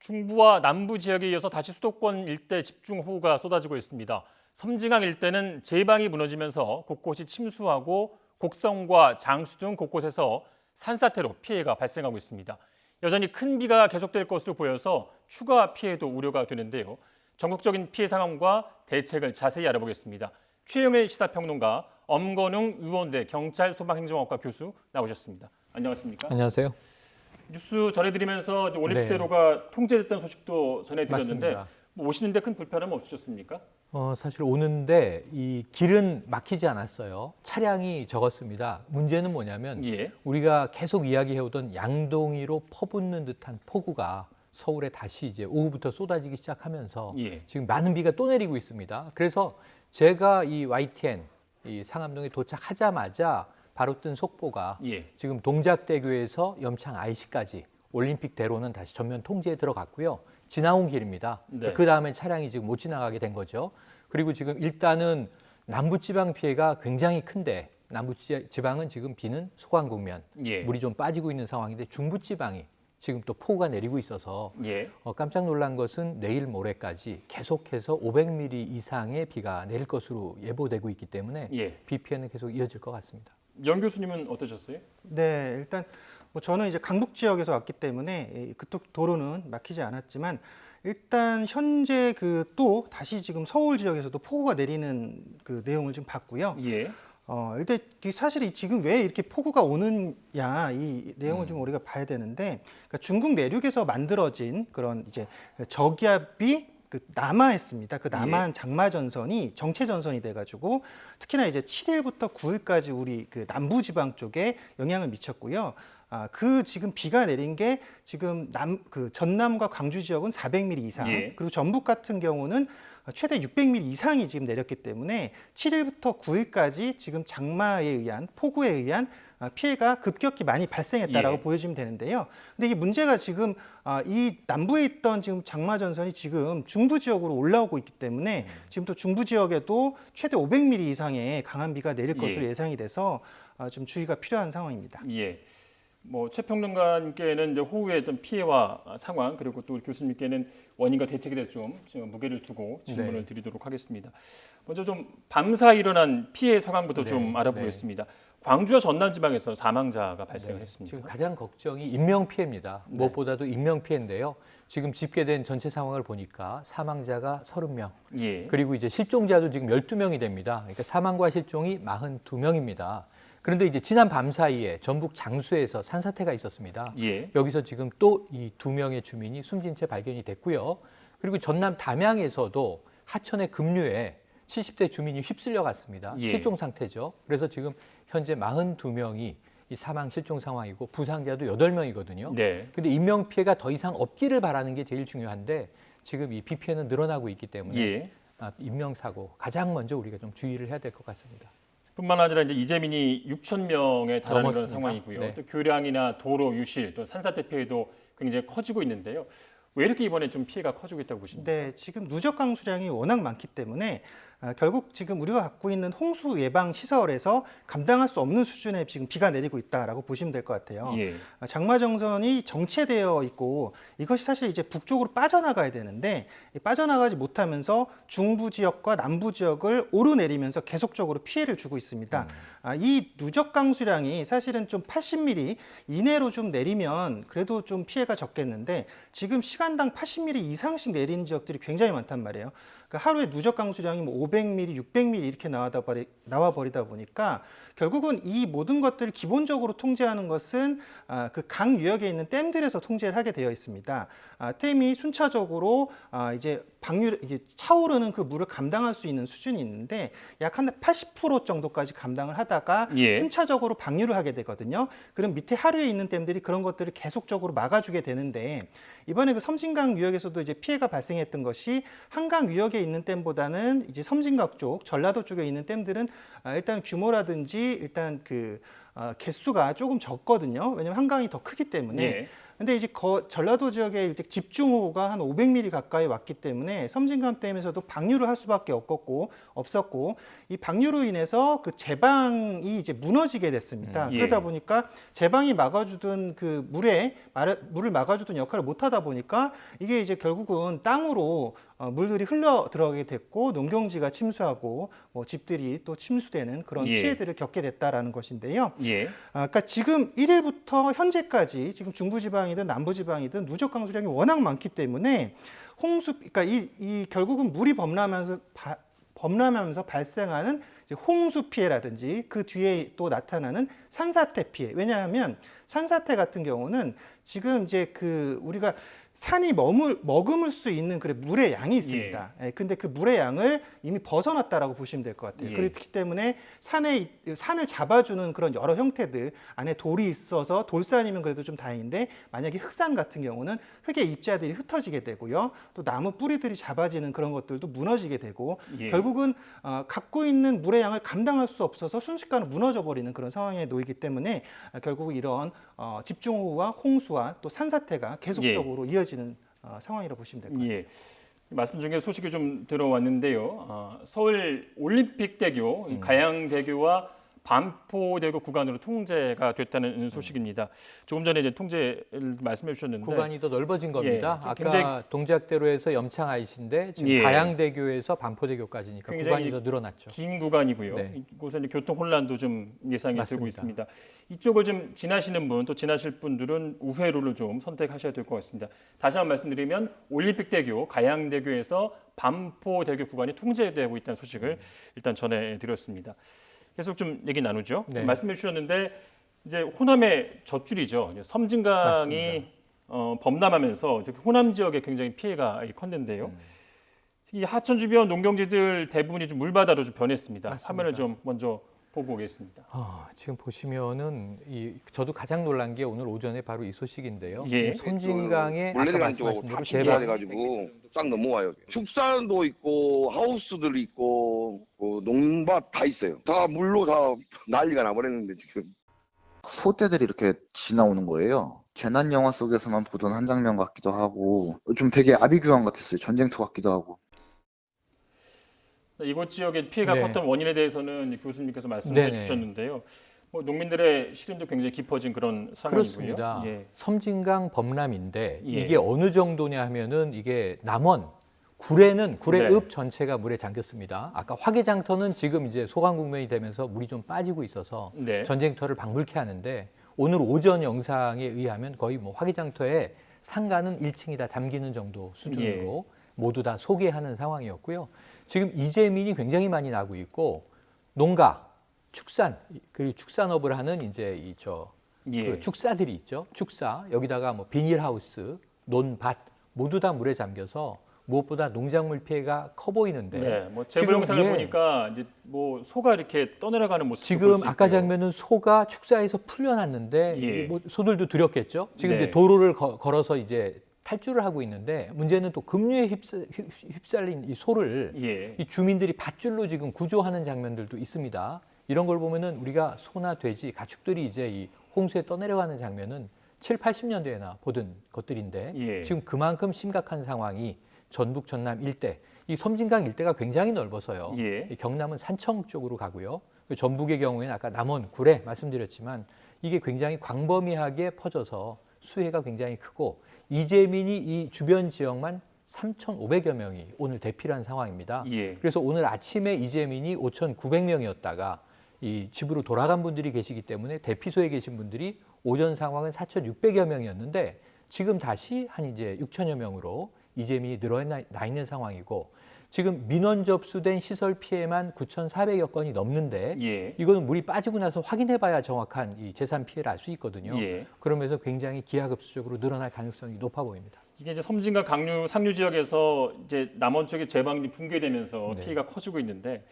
중부와 남부 지역에 이어서 다시 수도권 일대 집중호우가 쏟아지고 있습니다. 섬진강 일대는 제방이 무너지면서 곳곳이 침수하고 곡성과 장수 등 곳곳에서 산사태로 피해가 발생하고 있습니다. 여전히 큰 비가 계속될 것으로 보여서 추가 피해도 우려가 되는데요. 전국적인 피해 상황과 대책을 자세히 알아보겠습니다. 최영일 시사평론가, 엄건웅 의원대 경찰 소방행정학과 교수 나오셨습니다. 안녕하십니까? 안녕하세요. 뉴스 전해드리면서 올림픽대로가 통제됐다는 소식도 전해드렸는데 뭐 오시는데 큰 불편함 없으셨습니까? 사실 오는데 이 길은 막히지 않았어요. 차량이 적었습니다. 문제는 뭐냐면 우리가 계속 이야기해오던 양동이로 퍼붓는 듯한 폭우가 서울에 다시 이제 오후부터 쏟아지기 시작하면서 지금 많은 비가 또 내리고 있습니다. 그래서 제가 이 YTN 이 상암동에 도착하자마자 바로 뜬 속보가 지금 동작대교에서 염창 IC까지 올림픽대로는 다시 전면 통제에 들어갔고요. 지나온 길입니다. 그 다음에 차량이 지금 못 지나가게 된 거죠. 그리고 지금 일단은 남부지방 피해가 굉장히 큰데 남부지방은 지금 비는 소강국면, 물이 좀 빠지고 있는 상황인데 중부지방이 지금 또 폭우가 내리고 있어서 깜짝 놀란 것은 내일 모레까지 계속해서 500mm 이상의 비가 내릴 것으로 예보되고 있기 때문에 비 피해는 계속 이어질 것 같습니다. 연 교수님은 어떠셨어요? 네, 일단 뭐 저는 이제 강북 지역에서 왔기 때문에 그쪽 도로는 막히지 않았지만 일단 현재 또 다시 지금 서울 지역에서도 폭우가 내리는 그 내용을 좀 봤고요. 일단 사실 지금 왜 이렇게 폭우가 오느냐 이 내용을 좀 우리가 봐야 되는데, 그러니까 중국 내륙에서 만들어진 그런 이제 저기압이 남하했습니다. 그 남한 장마 전선이 정체 전선이 돼가지고 특히나 이제 7일부터 9일까지 우리 그 남부 지방 쪽에 영향을 미쳤고요. 그 지금 비가 내린 게 지금 전남과 광주 지역은 400mm 이상, 그리고 전북 같은 경우는 최대 600mm 이상이 지금 내렸기 때문에 7일부터 9일까지 지금 장마에 의한 폭우에 의한 피해가 급격히 많이 발생했다라고 보여지면 되는데요. 근데 이게 문제가 지금 이 남부에 있던 지금 장마 전선이 지금 중부 지역으로 올라오고 있기 때문에 지금 또 중부 지역에도 최대 500mm 이상의 강한 비가 내릴 것으로 예상이 돼서 좀 주의가 필요한 상황입니다. 뭐 최 평론가님께는 이제 호우의 어떤 피해와 상황, 그리고 또 우리 교수님께는 원인과 대책에 대해서 좀 무게를 두고 질문을 드리도록 하겠습니다. 먼저 좀 밤사이 일어난 피해 상황부터 좀 알아보겠습니다. 광주와 전남 지방에서 사망자가 발생했습니다. 지금 가장 걱정이 인명 피해입니다. 무엇보다도 인명 피해인데요. 지금 집계된 전체 상황을 보니까 사망자가 30명, 그리고 이제 실종자도 지금 12명이 됩니다. 그러니까 사망과 실종이 42명입니다. 그런데 이제 지난 밤 사이에 전북 장수에서 산사태가 있었습니다. 여기서 지금 또 이 2명의 주민이 숨진 채 발견이 됐고요. 그리고 전남 담양에서도 하천의 급류에 70대 주민이 휩쓸려 갔습니다. 실종 상태죠. 그래서 지금 현재 42명이 이 사망 실종 상황이고 부상자도 8명이거든요. 근데 인명 피해가 더 이상 없기를 바라는 게 제일 중요한데 지금 이 비 피해는 늘어나고 있기 때문에 인명 사고 가장 먼저 우리가 좀 주의를 해야 될 것 같습니다. 뿐만 아니라 이제 이재민이 6천 명에 달하는 그런 상황이고요. 또 교량이나 도로 유실, 또 산사태 피해도 굉장히 커지고 있는데요. 왜 이렇게 이번에 좀 피해가 커지고 있다고 보십니까? 네, 지금 누적 강수량이 워낙 많기 때문에 결국 지금 우리가 갖고 있는 홍수 예방 시설에서 감당할 수 없는 수준의 지금 비가 내리고 있다라고 보시면 될 것 같아요. 장마 정선이 정체되어 있고 이것이 사실 이제 북쪽으로 빠져나가야 되는데 빠져나가지 못하면서 중부 지역과 남부 지역을 오르내리면서 계속적으로 피해를 주고 있습니다. 이 누적 강수량이 사실은 좀 80mm 이내로 좀 내리면 그래도 좀 피해가 적겠는데 지금 시간당 80mm 이상씩 내리는 지역들이 굉장히 많단 말이에요. 그러니까 하루에 누적 강수량이 뭐 500mm, 600mm 이렇게 나와버리다 보니까 결국은 이 모든 것들을 기본적으로 통제하는 것은 그 강 유역에 있는 댐들에서 통제를 하게 되어 있습니다. 댐이 순차적으로 이제 이게 차오르는 그 물을 감당할 수 있는 수준이 있는데 약 한 80% 정도까지 감당을 하다가 순차적으로 방류를 하게 되거든요. 그럼 밑에 하류에 있는 댐들이 그런 것들을 계속적으로 막아주게 되는데 이번에 그 섬진강 유역에서도 이제 피해가 발생했던 것이 한강 유역에 있는 댐보다는 이제 섬진강 쪽, 전라도 쪽에 있는 댐들은 일단 규모라든지 일단 그 개수가 조금 적거든요. 왜냐하면 한강이 더 크기 때문에. 근데 이제 전라도 지역에 이제 집중호우가 한 500mm 가까이 왔기 때문에 섬진강댐에서도 방류를 할 수밖에 없었고 이 방류로 인해서 그 제방이 이제 무너지게 됐습니다. 그러다 보니까 제방이 막아주던 그 물을 막아주던 역할을 못하다 보니까 이게 이제 결국은 땅으로 물들이 흘러 들어가게 됐고 농경지가 침수하고 뭐 집들이 또 침수되는 그런 피해들을 겪게 됐다라는 것인데요. 그러니까 지금 1일부터 현재까지 지금 중부지방이든 남부지방이든 누적 강수량이 워낙 많기 때문에 그러니까 이 결국은 물이 범람하면서 발생하는 이제 홍수 피해라든지 그 뒤에 또 나타나는 산사태 피해. 왜냐하면 산사태 같은 경우는 지금 이제 그 우리가 산이 머금을 수 있는 그 물의 양이 있습니다. 근데 그 물의 양을 이미 벗어났다라고 보시면 될 것 같아요. 그렇기 때문에 산을 잡아주는 그런 여러 형태들 안에 돌이 있어서 돌산이면 그래도 좀 다행인데 만약에 흑산 같은 경우는 흙의 입자들이 흩어지게 되고요. 또 나무 뿌리들이 잡아지는 그런 것들도 무너지게 되고 결국은 갖고 있는 물의 양을 감당할 수 없어서 순식간에 무너져 버리는 그런 상황에 놓이기 때문에 결국 이런 집중호우와 홍수와 또 산사태가 계속적으로 이어지는 상황이라고 보시면 될 것 같아요. 말씀 중에 소식이 좀 들어왔는데요. 서울 올림픽대교, 가양대교와 반포대교 구간으로 통제가 됐다는 소식입니다. 조금 전에 이제 통제를 말씀해 주셨는데 구간이 더 넓어진 겁니다. 아까 굉장히 동작대로에서 염창 IC인데 지금 가양대교에서 반포대교까지니까 구간이 더 늘어났죠. 긴 구간이고요. 이곳에 이제 교통 혼란도 좀 예상이 되고 있습니다. 이쪽을 좀 지나시는 분, 또 지나실 분들은 우회로를 좀 선택하셔야 될 것 같습니다. 다시 한번 말씀드리면 올림픽대교, 가양대교에서 반포대교 구간이 통제되고 있다는 소식을 일단 전해드렸습니다. 계속 좀 얘기 나누죠. 말씀해 주셨는데 이제 호남의 젖줄이죠. 섬진강이 범람하면서 호남 지역에 굉장히 피해가 컸는데요. 이 하천 주변 농경지들 대부분이 좀 물바다로 좀 변했습니다. 맞습니다. 화면을 좀 먼저 보고 오겠습니다. 지금 보시면은 저도 가장 놀란 게 오늘 오전에 바로 이 소식인데요. 예. 지금 섬진강에 아까 말씀하신 대로 제방해가지고 쫙 넘어와요. 축산도 있고 하우스들 있고 농밭 다 있어요. 다 물로 다 난리가 나버렸는데 지금. 소떼들이 이렇게 지나오는 거예요. 재난 영화 속에서만 보던 한 장면 같기도 하고 좀 되게 아비규환 같았어요. 전쟁터 같기도 하고. 이곳 지역의 피해가 컸던 원인에 대해서는 교수님께서 말씀해 주셨는데요. 농민들의 시름도 굉장히 깊어진 그런 상황이고요. 그렇습니다. 섬진강 범람인데 이게 어느 정도냐 하면은 이게 남원 구례읍 전체가 물에 잠겼습니다. 아까 화개장터는 지금 이제 소강 국면이 되면서 물이 좀 빠지고 있어서 전쟁터를 방불케 하는데 오늘 오전 영상에 의하면 거의 화개장터의 상가는 1층이 다 잠기는 정도 수준으로 모두 다 소개하는 상황이었고요. 지금 이재민이 굉장히 많이 나고 있고 농가, 축산, 그 축산업을 하는 이제 그 축사들이 있죠. 축사 여기다가 비닐하우스, 논밭 모두 다 물에 잠겨서 무엇보다 농작물 피해가 커 보이는데 제보 영상을 보니까 이제 소가 이렇게 떠내려가는 모습 지금 아까 장면은 소가 축사에서 풀려났는데 소들도 두렵겠죠. 지금 이제 도로를 걸어서 이제 탈주를 하고 있는데 문제는 또 급류에 휩쓸린 이 소를 이 주민들이 밧줄로 지금 구조하는 장면들도 있습니다. 이런 걸 보면은 우리가 소나 돼지, 가축들이 이제 이 홍수에 떠내려가는 장면은 7, 80년대에나 보던 것들인데 지금 그만큼 심각한 상황이 전북, 전남 일대, 이 섬진강 일대가 굉장히 넓어서요. 이 경남은 산청 쪽으로 가고요. 전북의 경우에는 아까 남원, 구례 말씀드렸지만 이게 굉장히 광범위하게 퍼져서 수해가 굉장히 크고 이재민이 이 주변 지역만 3,500여 명이 오늘 대피한 상황입니다. 그래서 오늘 아침에 이재민이 5,900명이었다가 이 집으로 돌아간 분들이 계시기 때문에 대피소에 계신 분들이 오전 상황은 4,600여 명이었는데 지금 다시 한 이제 6,000여 명으로 이재민이 늘어나 있는 상황이고 지금 민원 접수된 시설 피해만 9,400여 건이 넘는데 이거는 물이 빠지고 나서 확인해봐야 정확한 이 재산 피해를 알 수 있거든요. 그러면서 굉장히 기하급수적으로 늘어날 가능성이 높아 보입니다. 이게 이제 섬진강 상류 지역에서 이제 남원 쪽에 제방이 붕괴되면서 피해가 커지고 있는데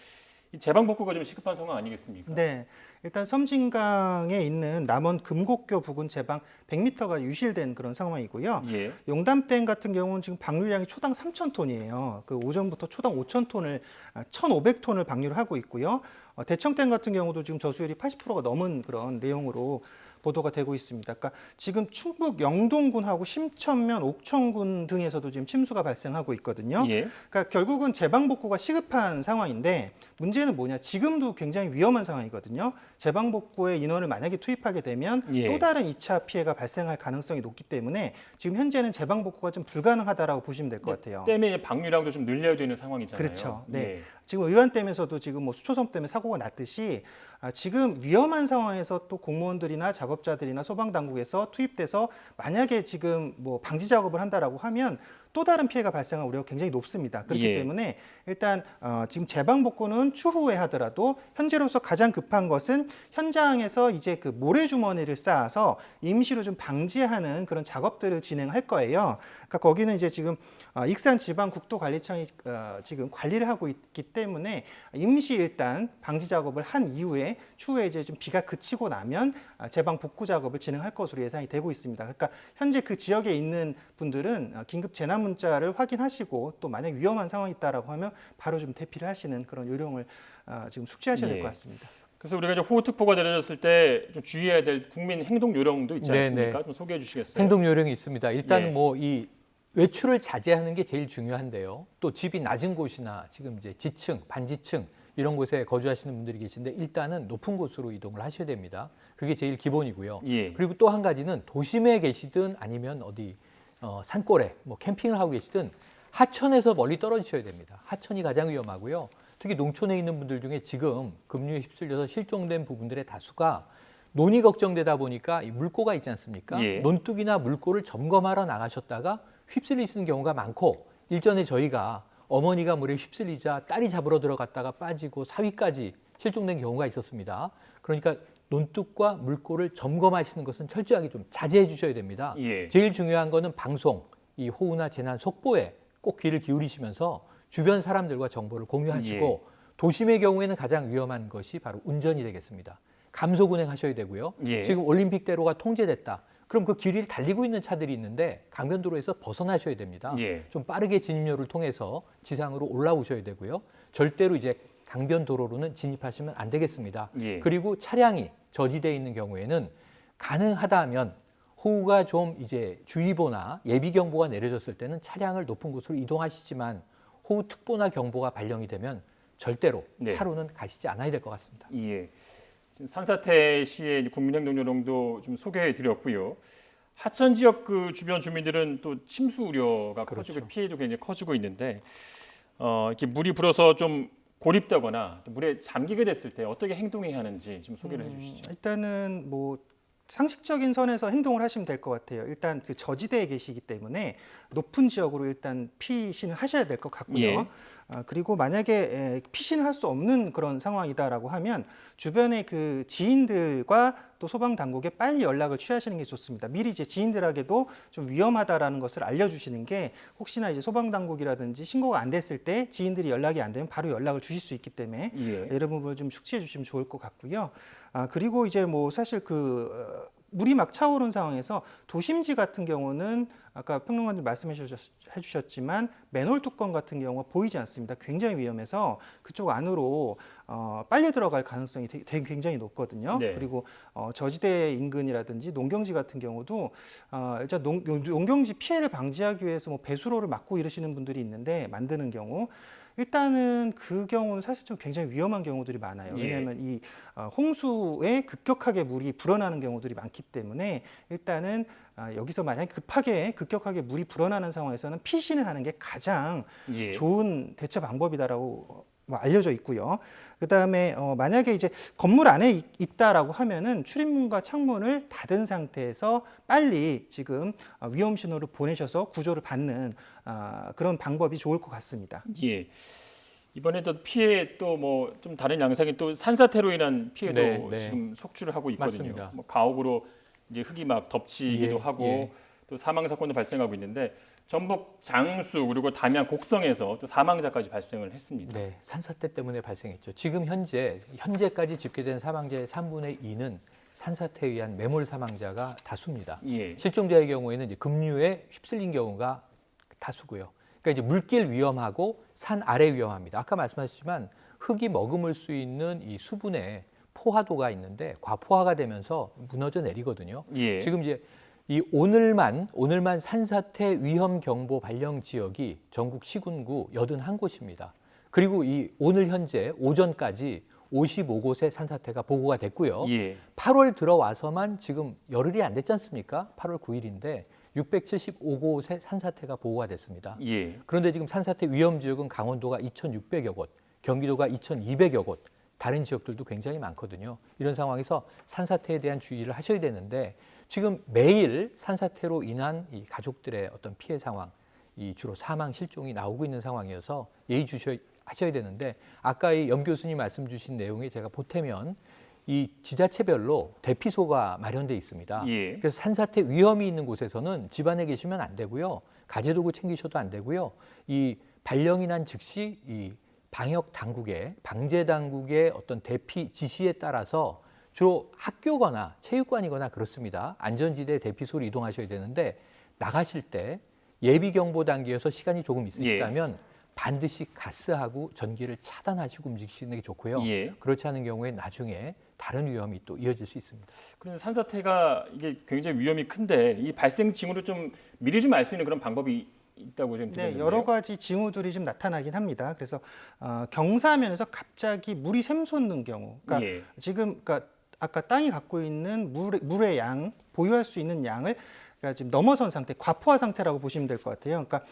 이 제방 복구가 좀 시급한 상황 아니겠습니까? 네, 일단 섬진강에 있는 남원 금곡교 부근 제방 100m가 유실된 그런 상황이고요. 용담댐 같은 경우는 지금 방류량이 초당 3,000톤이에요. 그 오전부터 초당 1,500톤을 방류를 하고 있고요. 대청댐 같은 경우도 지금 저수율이 80%가 넘은 그런 내용으로 보도가 되고 있습니다. 그러니까 지금 충북 영동군하고 심천면, 옥천군 등에서도 지금 침수가 발생하고 있거든요. 예. 그러니까 결국은 제방복구가 시급한 상황인데 문제는 뭐냐? 지금도 굉장히 위험한 상황이거든요. 제방복구에 인원을 만약에 투입하게 되면 예. 또 다른 2차 피해가 발생할 가능성이 높기 때문에 지금 현재는 제방복구가 좀 불가능하다라고 보시면 될 것 같아요. 댐의 방류량도 좀 늘려야 되는 상황이잖아요. 그렇죠. 네. 예. 지금 의원댐에서도 지금 뭐 수초섬 때문에 사고가 났듯이 지금 위험한 상황에서 또 공무원들이나 작업자들이나 소방당국에서 투입돼서 만약에 지금 뭐 방지 작업을 한다라고 하면 또 다른 피해가 발생할 우려가 굉장히 높습니다. 그렇기 예. 때문에 일단 지금 제방복구는 추후에 하더라도 현재로서 가장 급한 것은 현장에서 이제 그 모래주머니를 쌓아서 임시로 좀 방지하는 그런 작업들을 진행할 거예요. 그러니까 거기는 이제 지금 익산지방국토관리청이 지금 관리를 하고 있기 때문에 임시 일단 방지 작업을 한 이후에 추후에 이제 좀 비가 그치고 나면 제방 복구 작업을 진행할 것으로 예상이 되고 있습니다. 그러니까 현재 그 지역에 있는 분들은 긴급 재난 문자를 확인하시고 또 만약 위험한 상황이 있다라고 하면 바로 좀 대피를 하시는 그런 요령을 지금 숙지하셔야 될 것 같습니다. 그래서 우리가 이제 호우특보가 내려졌을 때 좀 주의해야 될 국민 행동 요령도 있지 않습니까? 네네. 좀 소개해 주시겠어요? 행동 요령이 있습니다. 일단 예. 뭐 이 외출을 자제하는 게 제일 중요한데요. 또 집이 낮은 곳이나 지금 이제 지층, 반지층 이런 곳에 거주하시는 분들이 계신데 일단은 높은 곳으로 이동을 하셔야 됩니다. 그게 제일 기본이고요. 예. 그리고 또 한 가지는 도심에 계시든 아니면 어디 산골에 뭐 캠핑을 하고 계시든 하천에서 멀리 떨어지셔야 됩니다. 하천이 가장 위험하고요. 특히 농촌에 있는 분들 중에 지금 급류에 휩쓸려서 실종된 부분들의 다수가 논이 걱정되다 보니까 이 물고가 있지 않습니까? 예. 논둑이나 물고를 점검하러 나가셨다가 휩쓸리시는 경우가 많고 일전에 저희가 어머니가 물에 휩쓸리자 딸이 잡으러 들어갔다가 빠지고 사위까지 실종된 경우가 있었습니다. 그러니까 논둑과 물고를 점검하시는 것은 철저하게 좀 자제해 주셔야 됩니다. 예. 제일 중요한 거는 방송, 이 호우나 재난 속보에 꼭 귀를 기울이시면서 주변 사람들과 정보를 공유하시고 도심의 경우에는 가장 위험한 것이 바로 운전이 되겠습니다. 감속 운행하셔야 되고요. 예. 지금 올림픽대로가 통제됐다. 그럼 그 길을 달리고 있는 차들이 있는데 강변도로에서 벗어나셔야 됩니다. 예. 좀 빠르게 진입로를 통해서 지상으로 올라오셔야 되고요. 절대로 이제 강변도로로는 진입하시면 안 되겠습니다. 예. 그리고 차량이 저지되어 있는 경우에는 가능하다면 호우가 좀 이제 주의보나 예비경보가 내려졌을 때는 차량을 높은 곳으로 이동하시지만 호우특보나 경보가 발령이 되면 절대로 네. 차로는 가시지 않아야 될 것 같습니다. 예. 지금 산사태 시의 국민행동 요령도 좀 소개해 드렸고요. 하천 지역 그 주변 주민들은 또 침수 우려가 그렇죠. 커지고 피해도 굉장히 커지고 있는데 이렇게 물이 불어서 좀 고립되거나 물에 잠기게 됐을 때 어떻게 행동해야 하는지 좀 소개를 해주시죠. 일단은 뭐 상식적인 선에서 행동을 하시면 될 것 같아요. 일단 그 저지대에 계시기 때문에 높은 지역으로 일단 피신을 하셔야 될 것 같고요. 예. 그리고 만약에 피신을 할 수 없는 그런 상황이다라고 하면 주변의 그 지인들과 또 소방 당국에 빨리 연락을 취하시는 게 좋습니다. 미리 이제 지인들에게도 좀 위험하다라는 것을 알려주시는 게 혹시나 이제 소방 당국이라든지 신고가 안 됐을 때 지인들이 연락이 안 되면 바로 연락을 주실 수 있기 때문에 예. 이런 부분을 좀 숙지해 주시면 좋을 것 같고요. 그리고 이제 뭐 사실 물이 막 차오른 상황에서 도심지 같은 경우는 아까 평론가님 말씀해 주셨지만 맨홀 뚜껑 같은 경우가 보이지 않습니다. 굉장히 위험해서 그쪽 안으로 빨려 들어갈 가능성이 되게 굉장히 높거든요. 네. 그리고 저지대 인근이라든지 농경지 같은 경우도 일단 농경지 피해를 방지하기 위해서 뭐 배수로를 막고 이러시는 분들이 있는데 만드는 경우 일단은 그 경우는 사실 좀 굉장히 위험한 경우들이 많아요. 예. 왜냐하면 이 홍수에 급격하게 물이 불어나는 경우들이 많기 때문에 일단은 여기서 만약에 급격하게 물이 불어나는 상황에서는 피신을 하는 게 가장 예. 좋은 대처 방법이다라고 알려져 있고요. 그다음에 만약에 이제 건물 안에 있다라고 하면은 출입문과 창문을 닫은 상태에서 빨리 지금 위험 신호를 보내셔서 구조를 받는 그런 방법이 좋을 것 같습니다. 예. 이번에 또 피해 또 뭐 좀 다른 양상이 또 산사태로 인한 피해도 네, 네. 지금 속출을 하고 있거든요. 맞습니다. 뭐 가옥으로 이제 흙이 막 덮치기도 예, 하고 예. 또 사망 사건도 발생하고 있는데 전북 장수 그리고 담양 곡성에서 또 사망자까지 발생을 했습니다. 네, 산사태 때문에 발생했죠. 지금 현재까지 집계된 사망자의 3분의 2는 산사태에 의한 매몰 사망자가 다수입니다. 예. 실종자의 경우에는 이제 급류에 휩쓸린 경우가 다수고요. 그러니까 이제 물길 위험하고 산 아래 위험합니다. 아까 말씀하셨지만 흙이 머금을 수 있는 이 수분에 과포화도가 있는데 과포화가 되면서 무너져 내리거든요. 예. 지금 이제 이 오늘만 산사태 위험 경보 발령 지역이 전국 시군구 81곳입니다. 그리고 이 오늘 현재 오전까지 55곳의 산사태가 보고가 됐고요. 예. 8월 들어와서만 지금 열흘이 안 됐지 않습니까? 8월 9일인데 675곳의 산사태가 보고가 됐습니다. 예. 그런데 지금 산사태 위험 지역은 강원도가 2,600여 곳, 경기도가 2,200여 곳, 다른 지역들도 굉장히 많거든요. 이런 상황에서 산사태에 대한 주의를 하셔야 되는데 지금 매일 산사태로 인한 이 가족들의 어떤 피해 상황, 이 주로 사망 실종이 나오고 있는 상황이어서 하셔야 되는데 아까 이 염 교수님 말씀 주신 내용에 제가 보태면 이 지자체별로 대피소가 마련돼 있습니다. 예. 그래서 산사태 위험이 있는 곳에서는 집안에 계시면 안 되고요. 가재도구 챙기셔도 안 되고요. 이 발령이 난 즉시 이 방역 당국의 방제 당국의 어떤 대피 지시에 따라서 주로 학교거나 체육관이거나 그렇습니다. 안전지대 대피소로 이동하셔야 되는데 나가실 때 예비 경보 단계여서 시간이 조금 있으시다면 반드시 가스하고 전기를 차단하시고 움직이시는 게 좋고요. 예. 그렇지 않은 경우에 나중에 다른 위험이 또 이어질 수 있습니다. 그런데 산사태가 이게 굉장히 위험이 큰데 이 발생 징후를 좀 미리 좀 알 수 있는 그런 방법이 있다고 좀 네, 들었는데요. 여러 가지 징후들이 좀 나타나긴 합니다. 그래서 경사면에서 갑자기 물이 샘솟는 경우, 그러니까 예. 지금 그러니까 아까 땅이 갖고 있는 물의 양, 보유할 수 있는 양을 그러니까 지금 넘어선 상태, 과포화 상태라고 보시면 될 것 같아요. 그러니까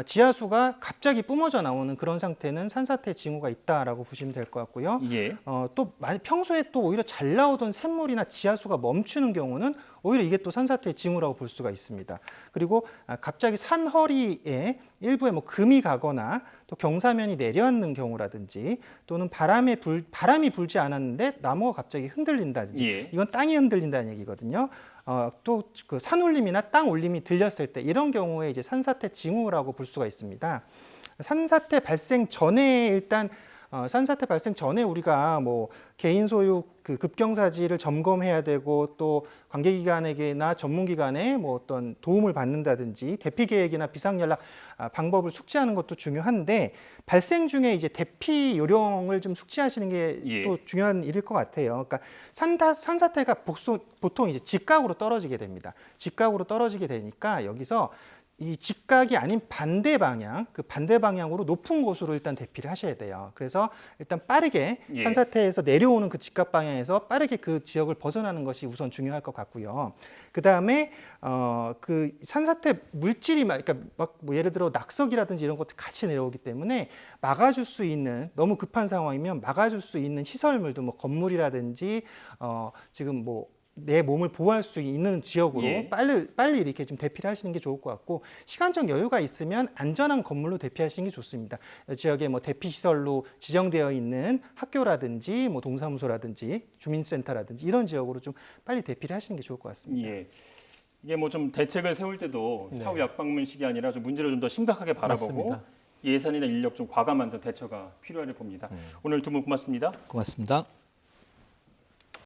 지하수가 갑자기 뿜어져 나오는 그런 상태는 산사태 징후가 있다라고 보시면 될 것 같고요. 예. 또 평소에 또 오히려 잘 나오던 샘물이나 지하수가 멈추는 경우는 오히려 이게 또 산사태 징후라고 볼 수가 있습니다. 그리고 갑자기 산허리에 일부에 뭐 금이 가거나 또 경사면이 내려앉는 경우라든지 또는 바람이 불지 않았는데 나무가 갑자기 흔들린다든지 예. 이건 땅이 흔들린다는 얘기거든요. 또 그 산울림이나 땅 울림이 들렸을 때 이런 경우에 이제 산사태 징후라고 볼 수가 있습니다. 산사태 발생 전에 일단 산사태 발생 전에 우리가 뭐 개인 소유 그 급경사지를 점검해야 되고 또 관계기관에게나 전문기관에 뭐 어떤 도움을 받는다든지 대피 계획이나 비상연락 방법을 숙지하는 것도 중요한데 발생 중에 이제 대피 요령을 좀 숙지하시는 게 또 중요한 일일 것 같아요. 그러니까 산사태가 보통 이제 직각으로 떨어지게 됩니다. 직각으로 떨어지게 되니까 여기서 이 직각이 아닌 반대 방향, 그 반대 방향으로 높은 곳으로 일단 대피를 하셔야 돼요. 그래서 일단 빠르게 산사태에서 내려오는 그 직각 방향에서 빠르게 그 지역을 벗어나는 것이 우선 중요할 것 같고요. 그 다음에 그 산사태 물질이 그러니까 막 뭐 예를 들어 낙석이라든지 이런 것도 같이 내려오기 때문에 막아줄 수 있는 너무 급한 상황이면 막아줄 수 있는 시설물도 뭐 건물이라든지 지금 뭐 내 몸을 보호할 수 있는 지역으로 빨리 이렇게 좀 대피를 하시는 게 좋을 것 같고 시간적 여유가 있으면 안전한 건물로 대피하시는 게 좋습니다. 지역에 뭐 대피 시설로 지정되어 있는 학교라든지 뭐 동사무소라든지 주민센터라든지 이런 지역으로 좀 빨리 대피를 하시는 게 좋을 것 같습니다. 예. 이게 뭐 좀 대책을 세울 때도 사후 약방문식이 아니라 좀 문제를 좀 더 심각하게 바라보고 맞습니다. 예산이나 인력 좀 과감한 대처가 필요할 봅니다. 오늘 두 분 고맙습니다. 고맙습니다.